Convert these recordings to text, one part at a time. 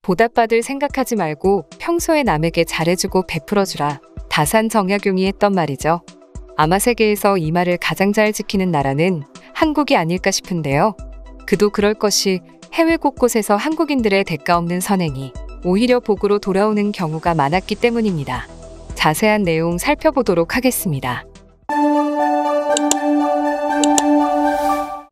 보답받을 생각하지 말고 평소에 남에게 잘해주고 베풀어주라. 다산정약용이 했던 말이죠. 아마 세계에서 이 말을 가장 잘 지키는 나라는 한국이 아닐까 싶은데요. 그도 그럴 것이 해외 곳곳에서 한국인들의 대가 없는 선행이 오히려 복으로 돌아오는 경우가 많았기 때문입니다. 자세한 내용 살펴보도록 하겠습니다.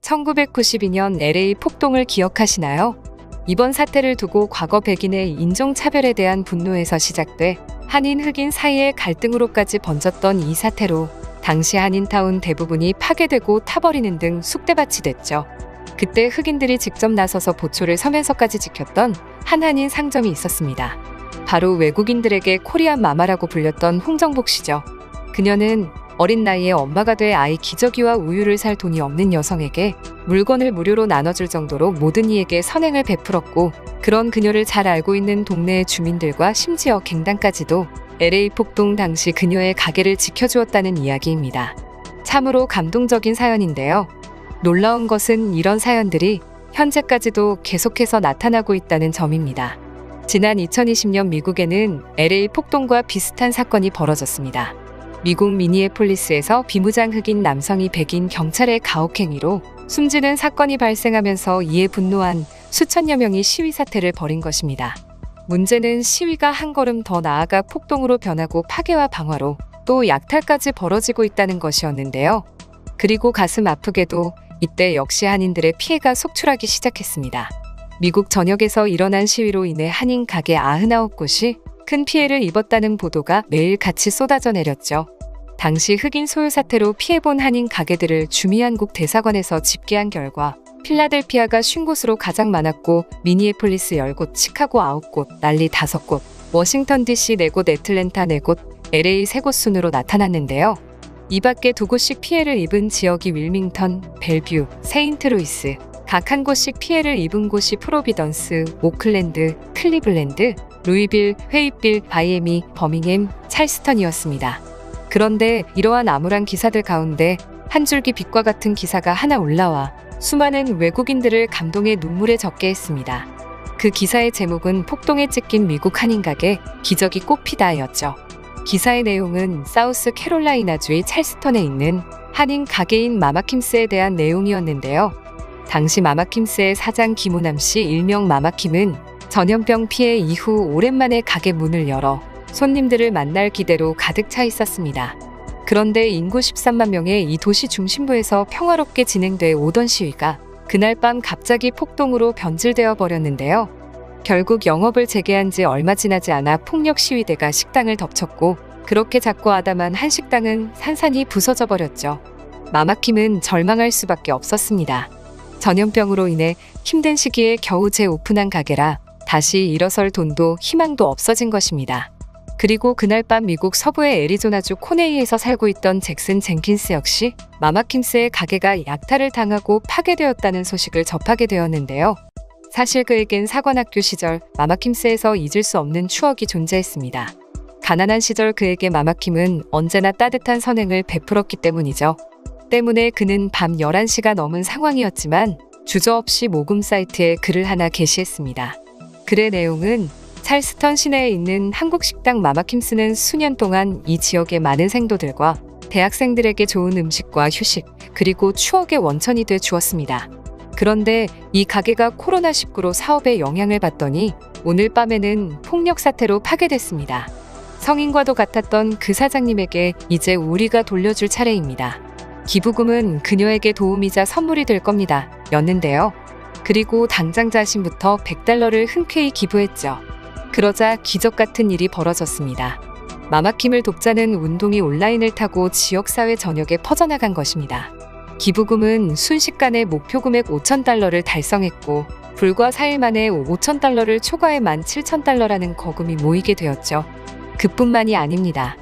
1992년 LA 폭동을 기억하시나요? 이번 사태를 두고 과거 백인의 인종차별에 대한 분노에서 시작돼 한인 흑인 사이의 갈등으로까지 번졌던 이 사태로 당시 한인타운 대부분이 파괴되고 타버리는 등 쑥대밭이 됐죠. 그때 흑인들이 직접 나서서 보초를 서면서까지 지켰던 한 한인 상점이 있었습니다. 바로 외국인들에게 코리안 마마라고 불렸던 홍정복 씨죠. 그녀는 어린 나이에 엄마가 돼 아이 기저귀와 우유를 살 돈이 없는 여성에게 물건을 무료로 나눠줄 정도로 모든 이에게 선행을 베풀었고, 그런 그녀를 잘 알고 있는 동네의 주민들과 심지어 갱단까지도 LA 폭동 당시 그녀의 가게를 지켜주었다는 이야기입니다. 참으로 감동적인 사연인데요. 놀라운 것은 이런 사연들이 현재까지도 계속해서 나타나고 있다는 점입니다. 지난 2020년 미국에는 LA 폭동과 비슷한 사건이 벌어졌습니다. 미국 미니애폴리스에서 비무장 흑인 남성이 백인 경찰의 가혹행위로 숨지는 사건이 발생하면서 이에 분노한 수천여 명이 시위 사태를 벌인 것입니다. 문제는 시위가 한 걸음 더 나아가 폭동으로 변하고 파괴와 방화로 또 약탈까지 벌어지고 있다는 것이었는데요. 그리고 가슴 아프게도 이때 역시 한인들의 피해가 속출하기 시작했습니다. 미국 전역에서 일어난 시위로 인해 한인 가게 99곳이 큰 피해를 입었다는 보도가 매일같이 쏟아져 내렸죠. 당시 흑인 소유 사태로 피해본 한인 가게들을 주미한국 대사관에서 집계한 결과 필라델피아가 50곳으로 가장 많았고, 미니애폴리스 10곳, 시카고 9곳, 날리 5곳, 워싱턴 DC 4곳, 애틀랜타 4곳, LA 3곳 순으로 나타났는데요. 이 밖에 2곳씩 피해를 입은 지역이 윌밍턴, 벨뷰, 세인트루이스, 각 한 곳씩 피해를 입은 곳이 프로비던스, 오클랜드, 클리블랜드, 루이빌, 회이빌, 마이애미, 버밍햄, 찰스턴이었습니다. 그런데 이러한 암울한 기사들 가운데 한 줄기 빛과 같은 기사가 하나 올라와 수많은 외국인들을 감동의 눈물에 젖게 했습니다. 그 기사의 제목은 폭동에 찢긴 미국 한인 가게, 기적이 꽃피다였죠. 기사의 내용은 사우스 캐롤라이나주의 찰스턴에 있는 한인 가게인 마마킴스에 대한 내용이었는데요. 당시 마마킴스의 사장 김우남 씨 일명 마마킴은 전염병 피해 이후 오랜만에 가게 문을 열어 손님들을 만날 기대로 가득 차 있었습니다. 그런데 인구 13만 명의 이 도시 중심부에서 평화롭게 진행돼 오던 시위가 그날 밤 갑자기 폭동으로 변질되어 버렸는데요. 결국 영업을 재개한 지 얼마 지나지 않아 폭력 시위대가 식당을 덮쳤고, 그렇게 작고 아담한 한 식당은 산산이 부서져 버렸죠. 마마킴은 절망할 수밖에 없었습니다. 전염병으로 인해 힘든 시기에 겨우 재오픈한 가게라 다시 일어설 돈도 희망도 없어진 것입니다. 그리고 그날 밤 미국 서부의 애리조나주 코네이에서 살고 있던 잭슨 젠킨스 역시 마마킴스의 가게가 약탈을 당하고 파괴되었다는 소식을 접하게 되었는데요. 사실 그에겐 사관학교 시절 마마킴스에서 잊을 수 없는 추억이 존재했습니다. 가난한 시절 그에게 마마킴은 언제나 따뜻한 선행을 베풀었기 때문이죠. 때문에 그는 밤 11시가 넘은 상황이었지만 주저없이 모금 사이트에 글을 하나 게시했습니다. 글의 내용은 찰스턴 시내에 있는 한국 식당 마마킴스는 수년 동안 이 지역의 많은 생도들과 대학생들에게 좋은 음식과 휴식, 그리고 추억의 원천이 돼 주었습니다. 그런데 이 가게가 코로나19로 사업에 영향을 받더니 오늘 밤에는 폭력 사태로 파괴됐습니다. 성인과도 같았던 그 사장님에게 이제 우리가 돌려줄 차례입니다. 기부금은 그녀에게 도움이자 선물이 될 겁니다. 였는데요. 그리고 당장 자신부터 $100를 흔쾌히 기부했죠. 그러자 기적 같은 일이 벌어졌습니다. 마마킴을 돕자는 운동이 온라인을 타고 지역사회 전역에 퍼져나간 것입니다. 기부금은 순식간에 목표 금액 $5,000를 달성했고, 불과 4일 만에 $5,000를 초과해 $17,000라는 거금이 모이게 되었죠. 그뿐만이 아닙니다.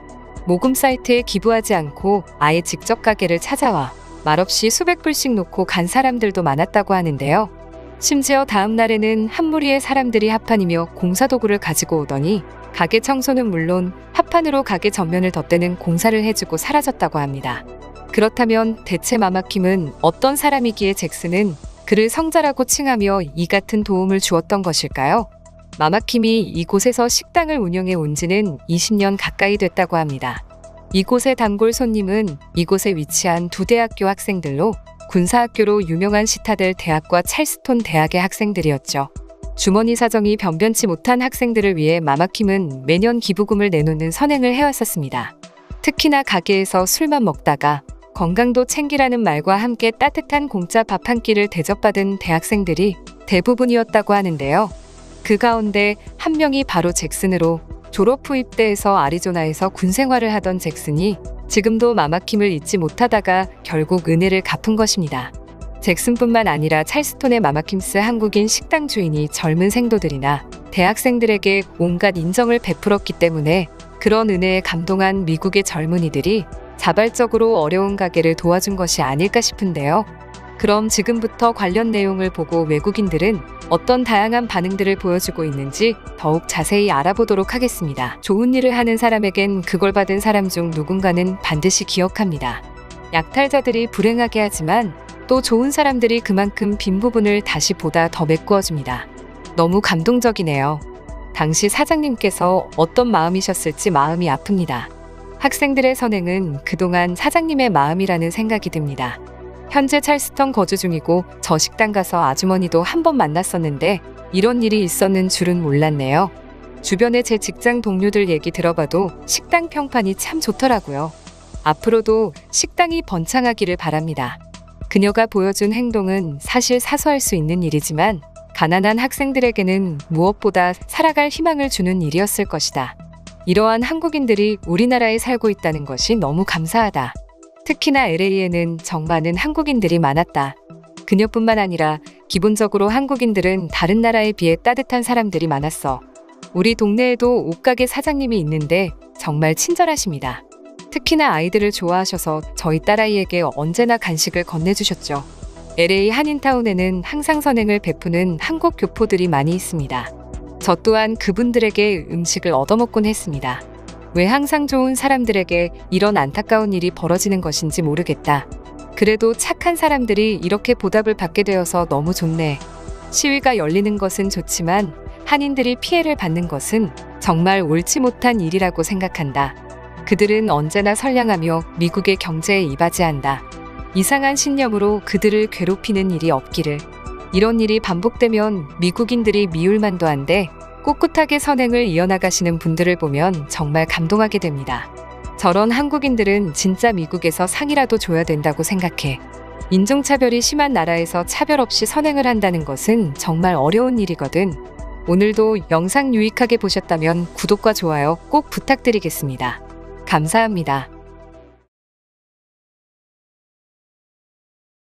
모금 사이트에 기부하지 않고 아예 직접 가게를 찾아와 말없이 수백 불씩 놓고 간 사람들도 많았다고 하는데요. 심지어 다음 날에는 한 무리의 사람들이 합판이며 공사도구를 가지고 오더니 가게 청소는 물론 합판으로 가게 전면을 덧대는 공사를 해주고 사라졌다고 합니다. 그렇다면 대체 마마킴은 어떤 사람이기에 잭슨은 그를 성자라고 칭하며 이 같은 도움을 주었던 것일까요? 마마킴이 이곳에서 식당을 운영해 온 지는 20년 가까이 됐다고 합니다. 이곳의 단골 손님은 이곳에 위치한 두 대학교 학생들로 군사학교로 유명한 시타델 대학과 찰스톤 대학의 학생들이었죠. 주머니 사정이 변변치 못한 학생들을 위해 마마킴은 매년 기부금을 내놓는 선행을 해왔었습니다. 특히나 가게에서 술만 먹다가 건강도 챙기라는 말과 함께 따뜻한 공짜 밥 한 끼를 대접받은 대학생들이 대부분이었다고 하는데요. 그 가운데 한 명이 바로 잭슨으로 졸업 후 입대해서 아리조나에서 군 생활을 하던 잭슨이 지금도 마마킴을 잊지 못하다가 결국 은혜를 갚은 것입니다. 잭슨뿐만 아니라 찰스톤의 마마킴스 한국인 식당 주인이 젊은 생도들이나 대학생들에게 온갖 인정을 베풀었기 때문에 그런 은혜에 감동한 미국의 젊은이들이 자발적으로 어려운 가게를 도와준 것이 아닐까 싶은데요. 그럼 지금부터 관련 내용을 보고 외국인들은 어떤 다양한 반응들을 보여주고 있는지 더욱 자세히 알아보도록 하겠습니다. 좋은 일을 하는 사람에겐 그걸 받은 사람 중 누군가는 반드시 기억합니다. 약탈자들이 불행하게 하지만 또 좋은 사람들이 그만큼 빈 부분을 다시 보다 더 메꾸어줍니다. 너무 감동적이네요. 당시 사장님께서 어떤 마음이셨을지 마음이 아픕니다. 학생들의 선행은 그동안 사장님의 마음이라는 생각이 듭니다. 현재 찰스턴 거주 중이고 저 식당 가서 아주머니도 한 번 만났었는데 이런 일이 있었는 줄은 몰랐네요. 주변에 제 직장 동료들 얘기 들어봐도 식당 평판이 참 좋더라고요. 앞으로도 식당이 번창하기를 바랍니다. 그녀가 보여준 행동은 사실 사소할 수 있는 일이지만 가난한 학생들에게는 무엇보다 살아갈 희망을 주는 일이었을 것이다. 이러한 한국인들이 우리나라에 살고 있다는 것이 너무 감사하다. 특히나 LA에는 정 많은 한국인들이 많았다. 그녀뿐만 아니라 기본적으로 한국인들은 다른 나라에 비해 따뜻한 사람들이 많았어. 우리 동네에도 옷가게 사장님이 있는데 정말 친절하십니다. 특히나 아이들을 좋아하셔서 저희 딸아이에게 언제나 간식을 건네주셨죠. LA 한인타운에는 항상 선행을 베푸는 한국 교포들이 많이 있습니다. 저 또한 그분들에게 음식을 얻어먹곤 했습니다. 왜 항상 좋은 사람들에게 이런 안타까운 일이 벌어지는 것인지 모르겠다. 그래도 착한 사람들이 이렇게 보답을 받게 되어서 너무 좋네. 시위가 열리는 것은 좋지만 한인들이 피해를 받는 것은 정말 옳지 못한 일이라고 생각한다. 그들은 언제나 선량하며 미국의 경제에 이바지한다. 이상한 신념으로 그들을 괴롭히는 일이 없기를. 이런 일이 반복되면 미국인들이 미울 만도 한데 꿋꿋하게 선행을 이어나가시는 분들을 보면 정말 감동하게 됩니다. 저런 한국인들은 진짜 미국에서 상이라도 줘야 된다고 생각해. 인종차별이 심한 나라에서 차별 없이 선행을 한다는 것은 정말 어려운 일이거든. 오늘도 영상 유익하게 보셨다면 구독과 좋아요 꼭 부탁드리겠습니다. 감사합니다.